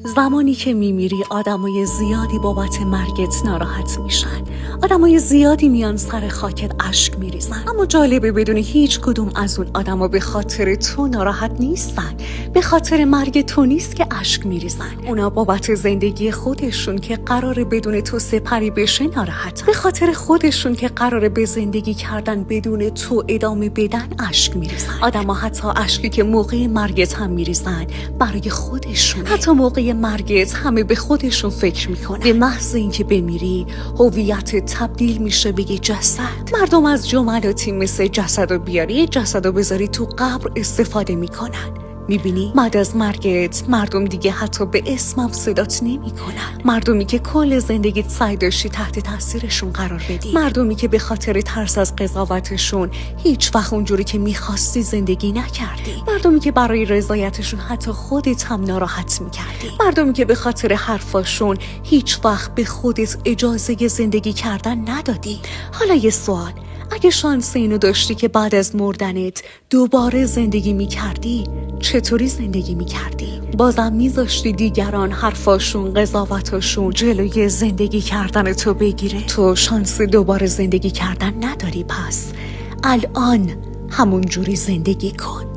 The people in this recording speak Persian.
زمانی که میمیری آدمای زیادی بابت مرگت ناراحت میشن. آدمای زیادی میان سر خاکت اشک میریزن، اما جالبه بدونی هیچ کدوم از اون آدما به خاطر تو ناراحت نیستن. به خاطر مرگ تو نیست که اشک میریزن. اونا بابت زندگی خودشون که قراره بدون تو سپری بشه ناراحتن. به خاطر خودشون که قراره به زندگی کردن بدون تو ادامه بدن اشک میریزن. آدما حتی اشکی که موقع مرگت هم میریزن برای خودشون. حتی موقع مرگت همه به خودشون فکر میکنن. به محض اینکه بمیری هویت تبدیل میشه به یه جسد. مردم از جملاتی مثل جسدو بیاری جسدو بذاری تو قبر استفاده میکنن. میبینی؟ بعد از مرگت مردم دیگه حتی به اسمم صدات نمیکنن. مردمی که کل زندگیت سعی داشتی تحت تاثیرشون قرار بدی. مردمی که به خاطر ترس از قضاوتشون هیچ وقت اونجوری که میخواستی زندگی نکردی. مردمی که برای رضایتشون حتی خودت هم ناراحت میکردی. مردمی که به خاطر حرفاشون هیچ وقت به خودت اجازه زندگی کردن ندادی. حالا یه سوال، اگه شانس اینو داشتی که بعد از مردنت دوباره زندگی میکردی، چطوری زندگی میکردی؟ بازم میذاشتی دیگران حرفاشون قضاوتاشون جلوی زندگی کردن تو بگیره؟ تو شانس دوباره زندگی کردن نداری، پس الان همون جوری زندگی کن.